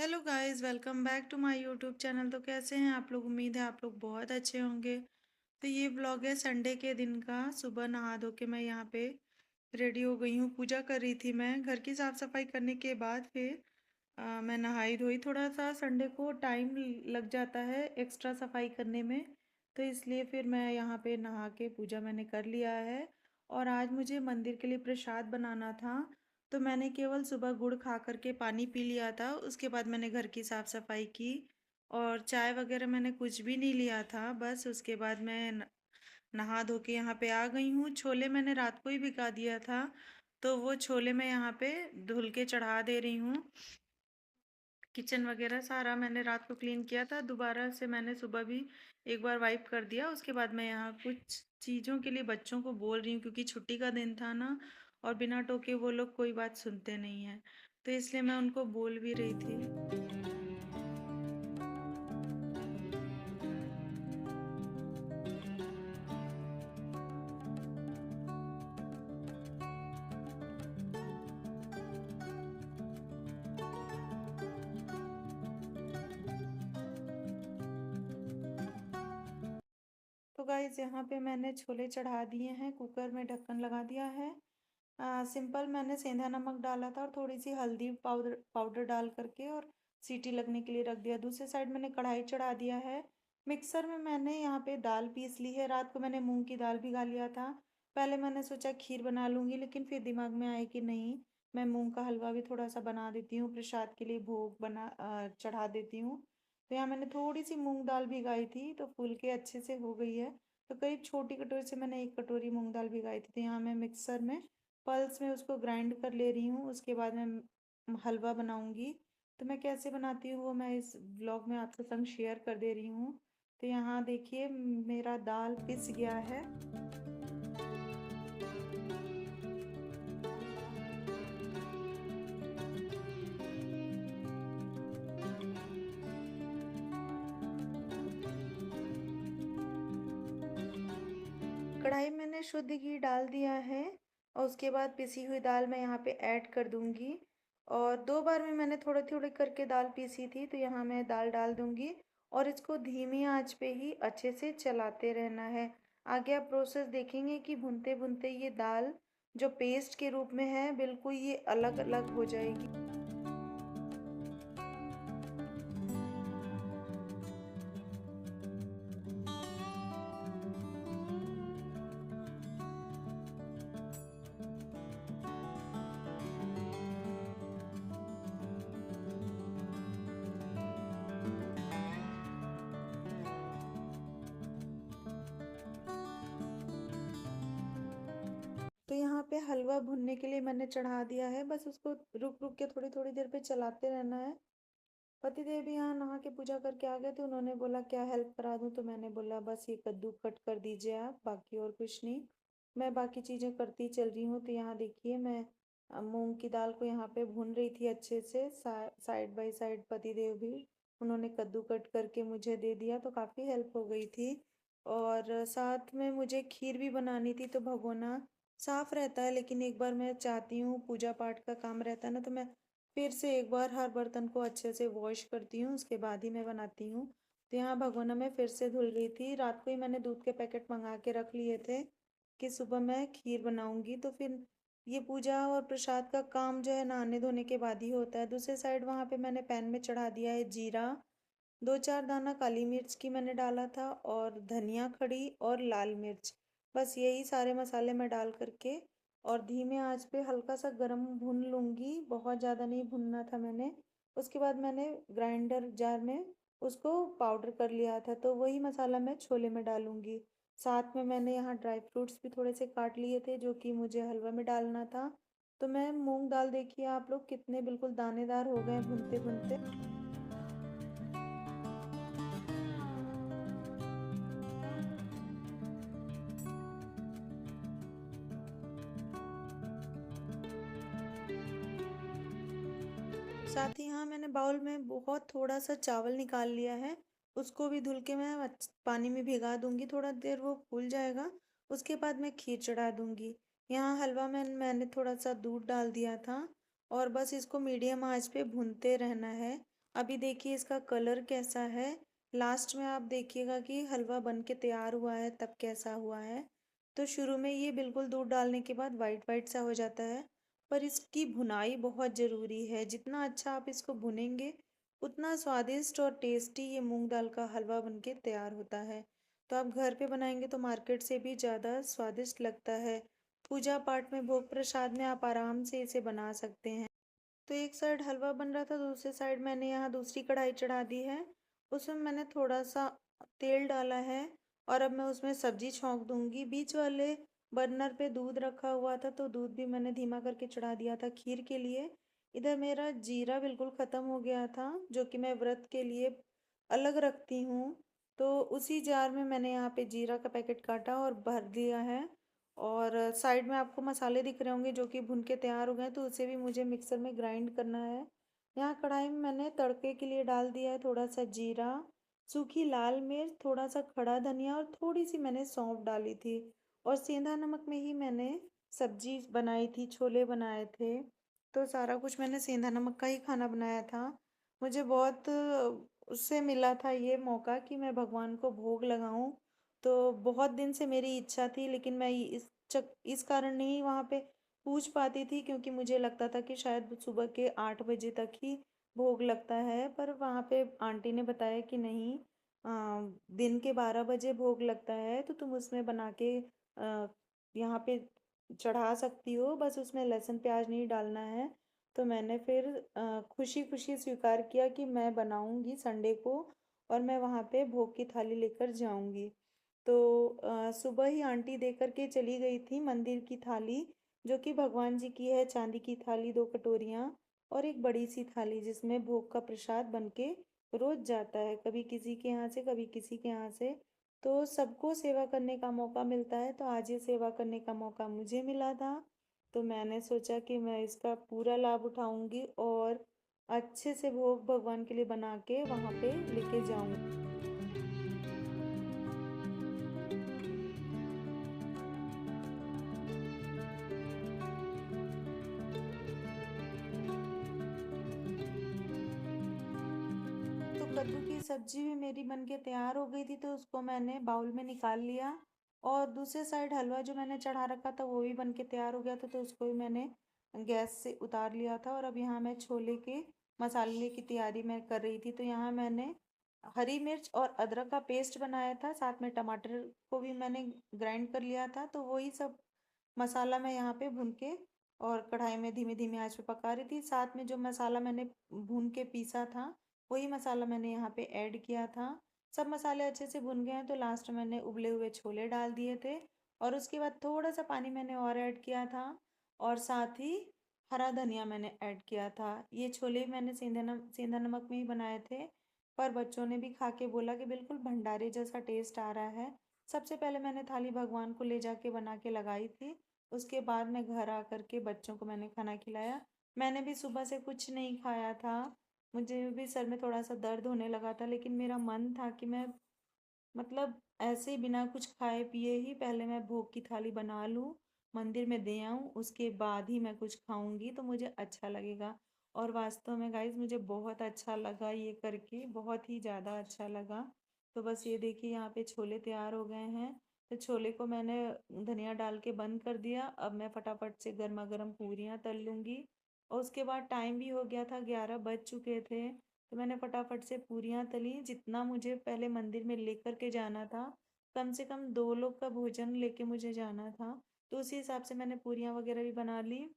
Hello guys, welcome back to my YouTube channel. तो कैसे हैं आप लोग? उम्मीद है आप लोग बहुत अच्छे होंगे। तो ये व्लॉग है संडे के दिन का। सुबह नहा धो के मैं यहाँ पे रेडी हो गई हूँ। पूजा कर रही थी मैं। घर की साफ़ सफाई करने के बाद फिर मैं नहाई धोई। थोड़ा सा संडे को टाइम लग जाता है एक्स्ट्रा सफाई करने में, तो इसलिए फिर मैं यहाँ पे नहा के पूजा मैंने कर लिया है। और आज मुझे मंदिर के लिए प्रसाद बनाना था, तो मैंने केवल सुबह गुड़ खा करके पानी पी लिया था। उसके बाद मैंने घर की साफ़ सफाई की और चाय वगैरह मैंने कुछ भी नहीं लिया था। बस उसके बाद मैं नहा धो के यहाँ पे आ गई हूँ। छोले मैंने रात को ही भिगा दिया था, तो वो छोले मैं यहाँ पे धुल के चढ़ा दे रही हूँ। किचन वगैरह सारा मैंने रात को क्लीन किया था, दोबारा से मैंने सुबह भी एक बार वाइप कर दिया। उसके बाद मैं यहाँ कुछ चीज़ों के लिए बच्चों को बोल रही हूँ, क्योंकि छुट्टी का दिन था ना, और बिना टोके वो लोग कोई बात सुनते नहीं हैं, तो इसलिए मैं उनको बोल भी रही थी। तो गाइज़ यहाँ पे मैंने छोले चढ़ा दिए हैं, कुकर में ढक्कन लगा दिया है। सिंपल मैंने सेंधा नमक डाला था और थोड़ी सी हल्दी पाउडर पाउडर डाल करके और सीटी लगने के लिए रख दिया। दूसरी साइड मैंने कढ़ाई चढ़ा दिया है। मिक्सर में मैंने यहाँ पे दाल पीस ली है। रात को मैंने मूंग की दाल भिगा लिया था। पहले मैंने सोचा खीर बना लूँगी, लेकिन फिर दिमाग में आया कि नहीं, मैं मूंग का हलवा भी थोड़ा सा बना देती हूँ, प्रसाद के लिए भोग चढ़ा देती हूँ। तो यहाँ मैंने थोड़ी सी मूंग दाल भिगाई थी, तो फूल के अच्छे से हो गई है। तो करीब छोटी कटोरी से मैंने एक कटोरी मूंग दाल भिगाई थी। तो यहाँ मैं मिक्सर में पल्स में उसको ग्राइंड कर ले रही हूँ। उसके बाद मैं हलवा बनाऊंगी। तो मैं कैसे बनाती हूँ वो मैं इस ब्लॉग में आपके संग शेयर कर दे रही हूँ। तो यहाँ देखिए, मेरा दाल पिस गया है। कढ़ाई मैंने शुद्ध घी डाल दिया है और उसके बाद पिसी हुई दाल मैं यहाँ पे ऐड कर दूंगी। और दो बार में मैंने थोड़े थोड़े करके दाल पीसी थी, तो यहाँ मैं दाल डाल दूंगी और इसको धीमी आंच पे ही अच्छे से चलाते रहना है। आगे आप प्रोसेस देखेंगे कि भुनते भुनते ये दाल जो पेस्ट के रूप में है, बिल्कुल ये अलग अलग हो जाएगी। तो यहाँ पे हलवा भुनने के लिए मैंने चढ़ा दिया है। बस उसको रुक रुक के थोड़ी थोड़ी देर पे चलाते रहना है। पतिदेव भी यहाँ नहा के पूजा करके आ गए थे। उन्होंने बोला क्या हेल्प करा दूँ, तो मैंने बोला बस ये कद्दू कट कर दीजिए आप, बाकी और कुछ नहीं। मैं बाकी चीज़ें करती चल रही हूँ। तो यहाँ देखिए, मैं मूंग की दाल को यहाँ पे भून रही थी अच्छे से। साइड बाय साइड पतिदेव भी उन्होंने कद्दू कट करके मुझे दे दिया, तो काफ़ी हेल्प हो गई थी। और साथ में मुझे खीर भी बनानी थी। तो भगोना साफ रहता है, लेकिन एक बार मैं चाहती हूँ, पूजा पाठ का काम रहता है ना, तो मैं फिर से एक बार हर बर्तन को अच्छे से वॉश करती हूँ, उसके बाद ही मैं बनाती हूँ। तो यहाँ भगोना मैं फिर से धुल रही थी। रात को ही मैंने दूध के पैकेट मंगा के रख लिए थे कि सुबह मैं खीर बनाऊंगी। तो फिर ये पूजा और प्रसाद का काम जो है नहाने धोने के बाद ही होता है। दूसरे साइड वहाँ पे मैंने पैन में चढ़ा दिया है जीरा। दो चार दाना काली मिर्च की मैंने डाला था और धनिया खड़ी और लाल मिर्च। बस यही सारे मसाले मैं डाल करके और धीमे आंच पे हल्का सा गरम भून लूँगी। बहुत ज़्यादा नहीं भूनना था मैंने। उसके बाद मैंने ग्राइंडर जार में उसको पाउडर कर लिया था, तो वही मसाला मैं छोले में डालूँगी। साथ में मैंने यहाँ ड्राई फ्रूट्स भी थोड़े से काट लिए थे, जो कि मुझे हलवा में डालना था। तो मैं मूंग दाल, देखिए आप लोग कितने बिल्कुल दानेदार हो गए भुनते भुनते। साथ ही हाँ, मैंने बाउल में बहुत थोड़ा सा चावल निकाल लिया है। उसको भी धुल के मैं पानी में भिगा दूंगी, थोड़ा देर वो फूल जाएगा। उसके बाद मैं खीर चढ़ा दूंगी। यहाँ हलवा में मैंने थोड़ा सा दूध डाल दिया था और बस इसको मीडियम आंच पे भूनते रहना है। अभी देखिए इसका कलर कैसा है। लास्ट में आप देखिएगा कि हलवा बन के तैयार हुआ है तब कैसा हुआ है। तो शुरू में ये बिल्कुल दूध डालने के बाद वाइट वाइट सा हो जाता है, पर इसकी भुनाई बहुत ज़रूरी है। जितना अच्छा आप इसको भुनेंगे उतना स्वादिष्ट और टेस्टी ये मूंग दाल का हलवा बन के तैयार होता है। तो आप घर पे बनाएंगे तो मार्केट से भी ज़्यादा स्वादिष्ट लगता है। पूजा पाठ में भोग प्रसाद में आप आराम से इसे बना सकते हैं। तो एक साइड हलवा बन रहा था, दूसरी साइड मैंने यहाँ दूसरी कढ़ाई चढ़ा दी है। उसमें मैंने थोड़ा सा तेल डाला है और अब मैं उसमें सब्जी छौंक दूंगी। बीच वाले बर्नर पे दूध रखा हुआ था तो दूध भी मैंने धीमा करके चढ़ा दिया था खीर के लिए। इधर मेरा जीरा बिल्कुल ख़त्म हो गया था, जो कि मैं व्रत के लिए अलग रखती हूँ। तो उसी जार में मैंने यहाँ पे जीरा का पैकेट काटा और भर दिया है। और साइड में आपको मसाले दिख रहे होंगे जो कि भुन के तैयार हो गए, तो उसे भी मुझे मिक्सर में ग्राइंड करना है। यहाँ कढ़ाई में मैंने तड़के के लिए डाल दिया है थोड़ा सा जीरा, सूखी लाल मिर्च, थोड़ा सा खड़ा धनिया और थोड़ी सी मैंने सौंफ डाली थी। और सेंधा नमक में ही मैंने सब्जी बनाई थी, छोले बनाए थे। तो सारा कुछ मैंने सेंधा नमक का ही खाना बनाया था। मुझे बहुत उससे मिला था ये मौका कि मैं भगवान को भोग लगाऊं। तो बहुत दिन से मेरी इच्छा थी, लेकिन मैं इस कारण नहीं वहाँ पे पूछ पाती थी, क्योंकि मुझे लगता था कि शायद सुबह के 8 बजे तक ही भोग लगता है। पर वहाँ पे आंटी ने बताया कि नहीं, दिन के 12 बजे भोग लगता है, तो तुम उसमें बना के यहाँ पे चढ़ा सकती हो, बस उसमें लहसुन प्याज नहीं डालना है। तो मैंने फिर खुशी खुशी स्वीकार किया कि मैं बनाऊंगी संडे को, और मैं वहाँ पे भोग की थाली लेकर जाऊंगी। तो सुबह ही आंटी दे करके चली गई थी मंदिर की थाली, जो कि भगवान जी की है, चांदी की थाली, 2 कटोरियाँ और एक बड़ी सी थाली जिसमें भोग का प्रसाद बन के रोज जाता है, कभी किसी के यहाँ से कभी किसी के यहाँ से। तो सबको सेवा करने का मौका मिलता है, तो आज ये सेवा करने का मौका मुझे मिला था। तो मैंने सोचा कि मैं इसका पूरा लाभ उठाऊंगी और अच्छे से भोग भगवान के लिए बना के वहाँ पे लेके जाऊंगी। तो कद्दू की सब्जी भी मेरी बन के तैयार हो गई थी, तो उसको मैंने बाउल में निकाल लिया। और दूसरे साइड हलवा जो मैंने चढ़ा रखा था वो भी बन के तैयार हो गया था, तो उसको भी मैंने गैस से उतार लिया था। और अब यहाँ मैं छोले के मसाले की तैयारी मैं कर रही थी। तो यहाँ मैंने हरी मिर्च और अदरक का पेस्ट बनाया था, साथ में टमाटर को भी मैंने ग्राइंड कर लिया था। तो वही सब मसाला मैं यहाँ पे भून के और कढ़ाई में धीमे धीमे आंच पे पका रही थी। साथ में जो मसाला मैंने भून के पीसा था वही मसाला मैंने यहाँ पे ऐड किया था। सब मसाले अच्छे से भुन गए हैं, तो लास्ट में मैंने उबले हुए छोले डाल दिए थे। और उसके बाद थोड़ा सा पानी मैंने और ऐड किया था, और साथ ही हरा धनिया मैंने ऐड किया था। ये छोले मैंने सेंधा नमक में ही बनाए थे, पर बच्चों ने भी खा के बोला कि बिल्कुल भंडारे जैसा टेस्ट आ रहा है। सबसे पहले मैंने थाली भगवान को ले जाके बना के लगाई थी। उसके बाद मैं घर आकर के बच्चों को मैंने खाना खिलाया। मैंने भी सुबह से कुछ नहीं खाया था, मुझे भी सर में थोड़ा सा दर्द होने लगा था, लेकिन मेरा मन था कि मैं मतलब ऐसे ही बिना कुछ खाए पिए ही पहले मैं भोग की थाली बना लूं, मंदिर में दे आऊं, उसके बाद ही मैं कुछ खाऊंगी तो मुझे अच्छा लगेगा। और वास्तव में गाइस मुझे बहुत अच्छा लगा ये करके, बहुत ही ज़्यादा अच्छा लगा। तो बस ये देखिए यहाँ पे छोले तैयार हो गए हैं। तो छोले को मैंने धनिया डाल के बंद कर दिया। अब मैं फटाफट से गर्मा गर्म पूरियाँ तल लूँगी। और उसके बाद टाइम भी हो गया था, 11 बज चुके थे। तो मैंने फटाफट से पूरियाँ तली, जितना मुझे पहले मंदिर में लेकर के जाना था, कम से कम 2 लोग का भोजन लेके मुझे जाना था। तो उसी हिसाब से मैंने पूरियाँ वगैरह भी बना ली,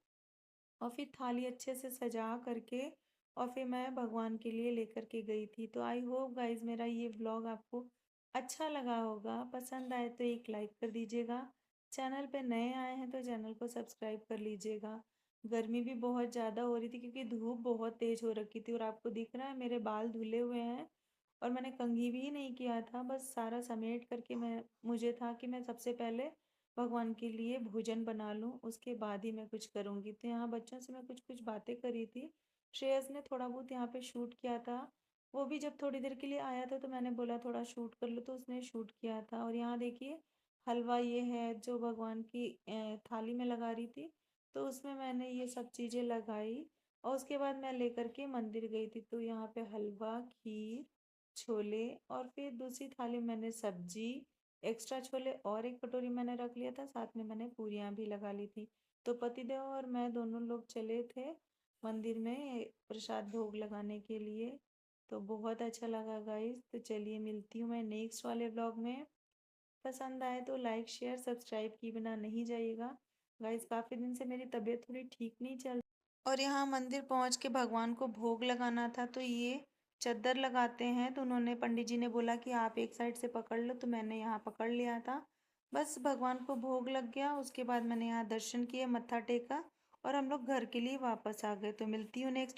और फिर थाली अच्छे से सजा करके और फिर मैं भगवान के लिए लेकर के गई थी। तो आई होप गाइज मेरा ये व्लॉग आपको अच्छा लगा होगा। पसंद आए तो एक लाइक कर दीजिएगा। चैनल पे नए आए हैं तो चैनल को सब्सक्राइब कर लीजिएगा। गर्मी भी बहुत ज़्यादा हो रही थी क्योंकि धूप बहुत तेज़ हो रखी थी, और आपको दिख रहा है मेरे बाल धुले हुए हैं और मैंने कंघी भी नहीं किया था। बस सारा समेट करके मुझे था कि मैं सबसे पहले भगवान के लिए भोजन बना लूँ, उसके बाद ही मैं कुछ करूँगी। तो यहाँ बच्चों से मैं कुछ कुछ बातें करी थी। श्रेयस ने थोड़ा बहुत यहाँ पे शूट किया था। वो भी जब थोड़ी देर के लिए आया था तो मैंने बोला थोड़ा शूट कर लो, तो उसने शूट किया था। और यहाँ देखिए हलवा ये है जो भगवान की थाली में लगा रही थी, तो उसमें मैंने ये सब चीज़ें लगाई। और उसके बाद मैं लेकर के मंदिर गई थी, तो यहाँ पे हलवा, खीर, छोले और फिर दूसरी थाली मैंने सब्जी, एक्स्ट्रा छोले और एक कटोरी मैंने रख लिया था, साथ में मैंने पूरियाँ भी लगा ली थी। तो पतिदेव और मैं दोनों लोग चले थे मंदिर में प्रसाद भोग लगाने के लिए। तो बहुत अच्छा लगा गाइस। तो चलिए मिलती हूँ मैं नेक्स्ट वाले ब्लॉग में। पसंद आए तो लाइक शेयर सब्सक्राइब किए बिना नहीं जाइएगा गाइस। काफ़ी दिन से मेरी तबीयत थोड़ी ठीक नहीं चल, और यहाँ मंदिर पहुँच के भगवान को भोग लगाना था, तो ये चद्दर लगाते हैं, तो उन्होंने पंडित जी ने बोला कि आप एक साइड से पकड़ लो, तो मैंने यहाँ पकड़ लिया था। बस भगवान को भोग लग गया, उसके बाद मैंने यहाँ दर्शन किए, मत्था टेका और हम लोग घर के लिए वापस आ गए। तो मिलती हूँ नेक्स्ट